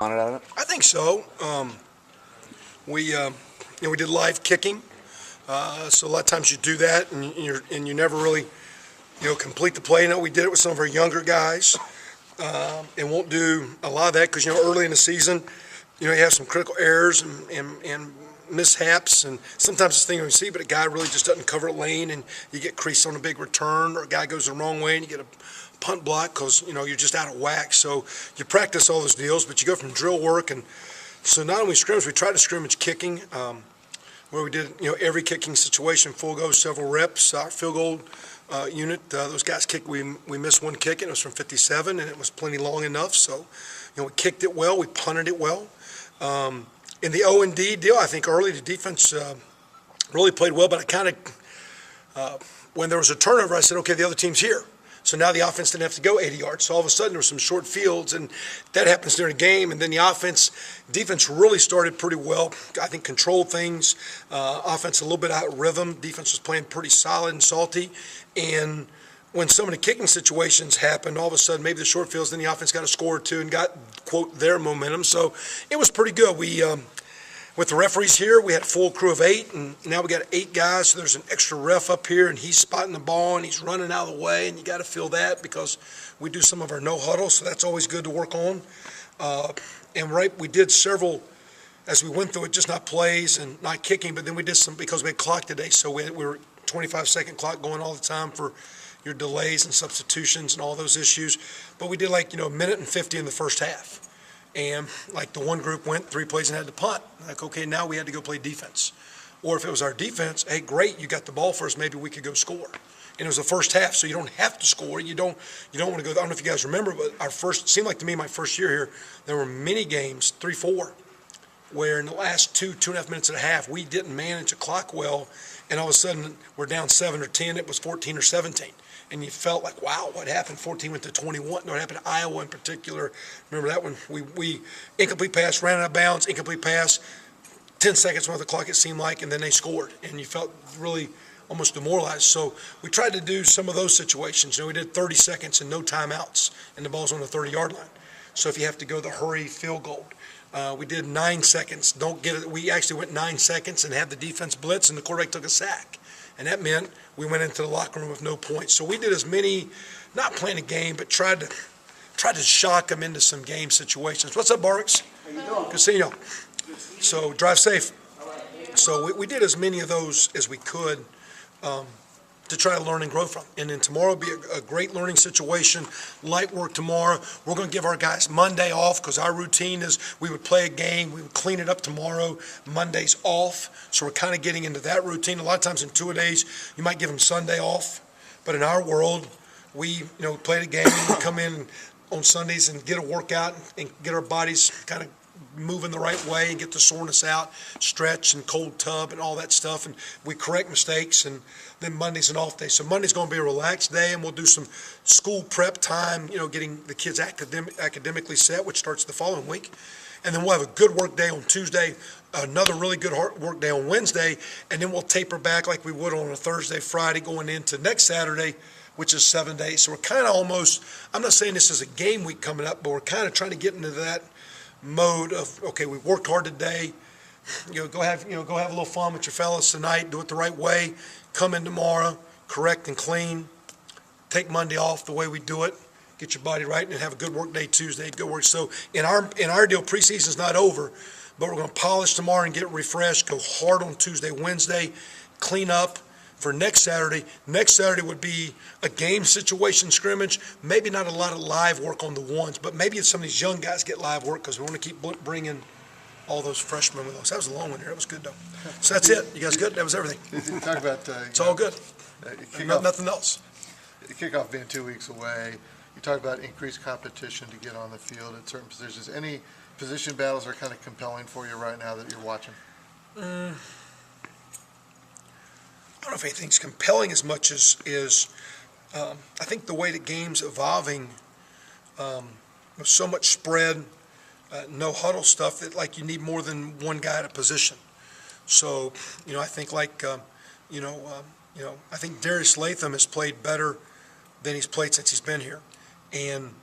On it out of it? I think so. We did live kicking, so a lot of times you do that, and you never really complete the play. We did it with some of our younger guys, and won't do a lot of that because early in the season, you have some critical errors and mishaps, and sometimes it's the thing you see, but a guy really just doesn't cover a lane, and you get creased on a big return, or a guy goes the wrong way, and you get a punt block because you're just out of whack. So you practice all those deals, but you go from drill work, and so not only scrimmage, we tried to scrimmage kicking, where we did every kicking situation, full go, several reps. Our field goal unit, those guys kicked. We missed one kick, and it was from 57, and it was plenty long enough. So we kicked it well, we punted it well. In the O&D deal, I think early the defense really played well, but I kind of, when there was a turnover, I said, okay, the other team's here. So now the offense didn't have to go 80 yards. So all of a sudden there were some short fields, and that happens during a game. And then the defense really started pretty well. I think controlled things. Offense a little bit out of rhythm. Defense was playing pretty solid and salty. And when some of the kicking situations happened, all of a sudden maybe the short fields, then the offense got a score or two and got, quote, their momentum. So it was pretty good. With the referees here, we had a full crew of 8, and now we got 8 guys, so there's an extra ref up here, and he's spotting the ball, and he's running out of the way, and you got to feel that because we do some of our no-huddle, so that's always good to work on. We did several, as we went through it, just not plays and not kicking, but then we did some, because we had clock today, so we were 25-second clock going all the time for your delays and substitutions and all those issues. But we did a minute and 50 in the first half. And the one group went 3 plays and had to punt. Okay, now we had to go play defense. Or if it was our defense, hey, great, you got the ball first, maybe we could go score. And it was the first half, so you don't have to score. You don't want to go. I don't know if you guys remember, but seemed like to me my first year here, there were many games, 3, 4, where in the last 2.5 minutes and a half, we didn't manage the clock well, and all of a sudden we're down 7 or 10. It was 14 or 17. And you felt like, wow, what happened? 14 went to 21. What happened to Iowa in particular? Remember that one? We incomplete pass, ran out of bounds, incomplete pass, 10 seconds on the clock it seemed like, and then they scored. And you felt really almost demoralized. So we tried to do some of those situations. We did 30 seconds and no timeouts, and the ball's on the 30-yard line. So if you have to go the hurry field goal. We did 9 seconds. Don't get it. We actually went 9 seconds and had the defense blitz, and the quarterback took a sack. And that meant we went into the locker room with no points. So we did as many, not playing a game, but tried to shock them into some game situations. What's up, Barks? How you doing? Good seeing you. So drive safe. So we did as many of those as we could to try to learn and grow from. And then tomorrow will be a great learning situation, light work tomorrow. We're going to give our guys Monday off because our routine is we would play a game, we would clean it up tomorrow, Monday's off. So we're kind of getting into that routine. A lot of times in 2 days, you might give them Sunday off. But in our world, we play the game and we come in on Sundays and get a workout and get our bodies kind of moving the right way and get the soreness out, stretch and cold tub and all that stuff, and we correct mistakes, and then Monday's an off day. So Monday's going to be a relaxed day, and we'll do some school prep time, getting the kids academically set, which starts the following week. And then we'll have a good work day on Tuesday, another really good work day on Wednesday, and then we'll taper back like we would on a Thursday, Friday, going into next Saturday, which is 7 days. So we're kind of almost, I'm not saying this is a game week coming up, but we're kind of trying to get into that mode of, okay, we worked hard today, go have a little fun with your fellas tonight, do it the right way, come in tomorrow, correct and clean, take Monday off the way we do it, get your body right, and have a good work day Tuesday, good work. So in our deal, preseason's not over, but we're going to polish tomorrow and get refreshed, go hard on Tuesday, Wednesday, clean up for next Saturday. Next Saturday would be a game situation scrimmage, maybe not a lot of live work on the ones, but maybe some of these young guys get live work because we want to keep bringing all those freshmen with us. That was a long one here. That was good, though. So that's it. You guys good? That was everything. You talk about it's all good. Nothing else. Kickoff being 2 weeks away. You talk about increased competition to get on the field at certain positions. Any position battles are kind of compelling for you right now that you're watching? I don't know if anything's compelling as much as I think the way the game's evolving, with so much spread, no huddle stuff, that you need more than one guy at a position. So, I think I think Darius Latham has played better than he's played since he's been here, and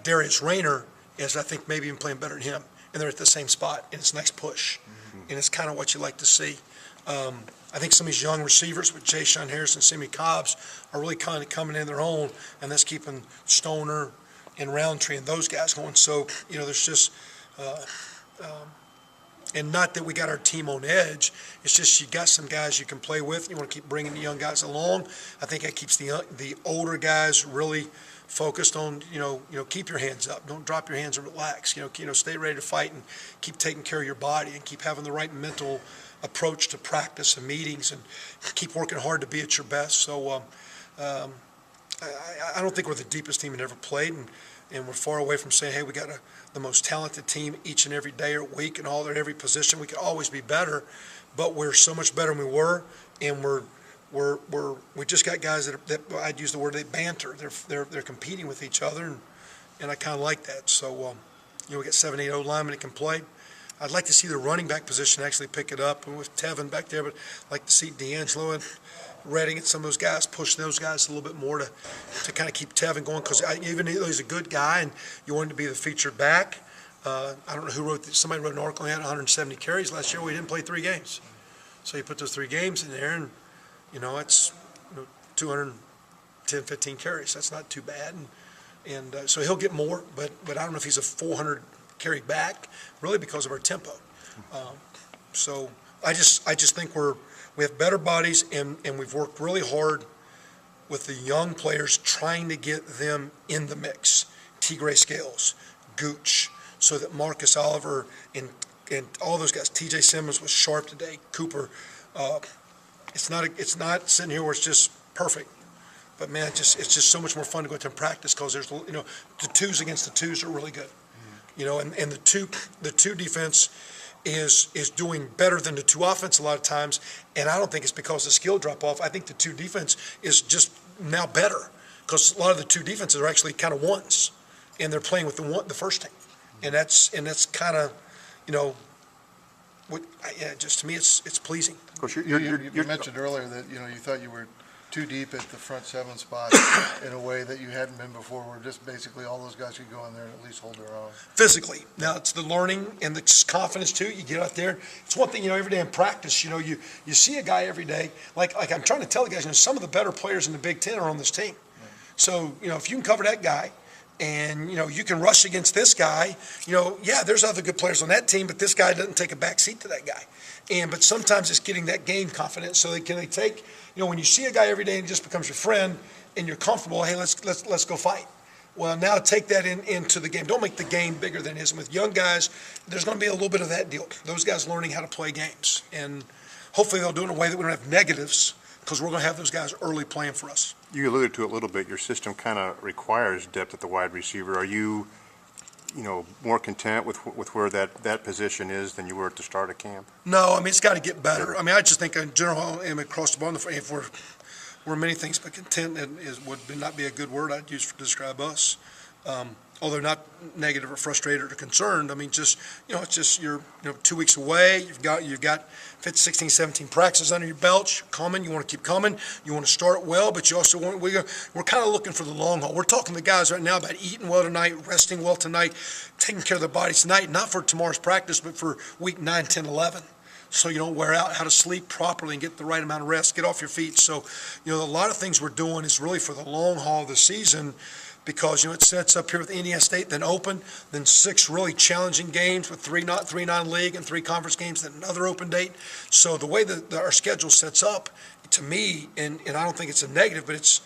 Darius Rayner is I think maybe even playing better than him, and they're at the same spot, and it's nice push, and it's kind of what you like to see. I think some of these young receivers with Jay Sean Harris and Sammy Cobbs are really kind of coming in their own, and that's keeping Stoner and Roundtree and those guys going. So, there's just, and not that we got our team on edge, it's just you got some guys you can play with. You want to keep bringing the young guys along. I think that keeps the older guys really focused on, keep your hands up. Don't drop your hands and relax. Stay ready to fight and keep taking care of your body and keep having the right mental approach to practice and meetings and keep working hard to be at your best. So I don't think we're the deepest team that ever played, and we're far away from saying, hey, we got the most talented team each and every day or week and all at every position. We could always be better, but we're so much better than we were, and we just got guys that I'd use the word, they banter. They're competing with each other, and I kind of like that. So we got 7, 8 linemen that can play. I'd like to see the running back position actually pick it up, and with Tevin back there, but I'd like to see D'Angelo and Redding and some of those guys push those guys a little bit more to kind of keep Tevin going, because even though he's a good guy and you want him to be the featured back, I don't know who wrote this. Somebody wrote an article. He had 170 carries last year. We didn't play 3 games, so you put those 3 games in there, and it's 210, 15 carries. That's not too bad, and so he'll get more, but I don't know if he's a 400 carry back, really, because of our tempo. So I just think we have better bodies, and we've worked really hard with the young players trying to get them in the mix. T. Gray Scales, Gooch, so that Marcus Oliver and all those guys. T.J. Simmons was sharp today. Cooper. It's not sitting here where it's just perfect. But man, it's just so much more fun to go out there and practice, because there's the 2s against the 2s are really good. And the two defense is doing better than the 2 offense a lot of times, and I don't think it's because the skill drop off. I think the 2 defense is just now better, because a lot of the 2 defenses are actually kind of 1s, and they're playing with the first team, and that's kind of just to me it's pleasing. Of course, you mentioned earlier that you thought you were too deep at the front 7 spot in a way that you hadn't been before, where just basically all those guys could go in there and at least hold their own. Physically. Now, it's the learning and the confidence, too. You get out there. It's one thing, every day in practice, you see a guy every day. Like I'm trying to tell the guys, some of the better players in the Big Ten are on this team. Right. So, if you can cover that guy and, you can rush against this guy, there's other good players on that team, but this guy doesn't take a back seat to that guy. But sometimes it's getting that game confidence, so they take, when you see a guy every day and he just becomes your friend and you're comfortable, hey, let's go fight. Well, now take that into the game. Don't make the game bigger than it is. And with young guys, there's going to be a little bit of that deal. Those guys learning how to play games. And hopefully they'll do it in a way that we don't have negatives, because we're going to have those guys early playing for us. You alluded to it a little bit. Your system kind of requires depth at the wide receiver. Are you, more content with where that position is than you were at the start of camp? No, it's got to get better. I just think in general, across the board, if we're many things, but content would not be a good word I'd use to describe us. Although not negative or frustrated or concerned. It's just you're 2 weeks away. You've got 15, 16, 17 practices under your belt. You're coming. You want to keep coming. You want to start well, but you also want. We're kind of looking for the long haul. We're talking to the guys right now about eating well tonight, resting well tonight, taking care of their bodies tonight, not for tomorrow's practice, but for week 9, 10, 11. So you don't wear out, how to sleep properly and get the right amount of rest, get off your feet. So, a lot of things we're doing is really for the long haul of the season, because, it sets up here with Indiana State, then open, then 6 really challenging games with 3 non-league and 3 conference games, then another open date. So the way that our schedule sets up, to me, and I don't think it's a negative, but it's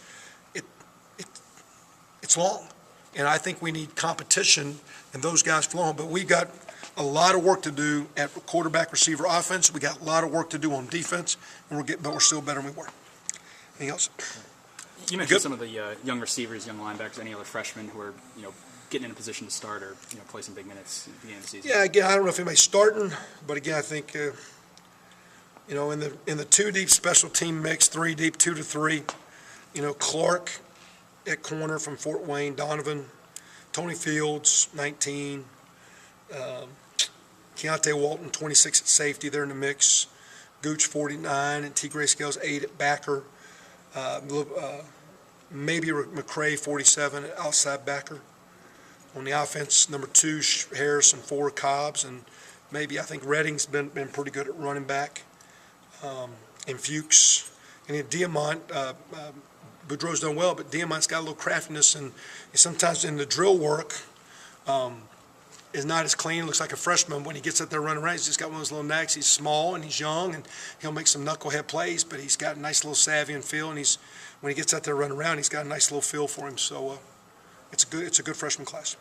long. And I think we need competition and those guys flowing. But we got a lot of work to do at quarterback, receiver, offense. We got a lot of work to do on defense, but we're still better than we were. Anything else? You mentioned some of the young receivers, young linebackers, any other freshmen who are, getting in a position to start or, play some big minutes at the beginning of the season. Yeah, again, I don't know if anybody's starting, but again, I think, in the 2 deep special team mix, 3 deep, 2 to 3, Clark at corner from Fort Wayne, Donovan, Tony Fields, 19, Keontae Walton, 26 at safety, they're in the mix, Gooch, 49, and T. Gray Scales, 8 at backer. Maybe McCray, 47, outside backer. On the offense, number 2, Harris, and 4, Cobbs, and maybe, I think Redding's been pretty good at running back, and Fuchs. And then Diamont, Boudreaux's done well, but Diamant's got a little craftiness, and sometimes in the drill work, is not as clean, looks like a freshman. When he gets out there running around, he's just got one of those little knacks. He's small and he's young, and he'll make some knucklehead plays, but he's got a nice little savvy and feel, and when he gets out there running around, he's got a nice little feel for him. So it's a good freshman class.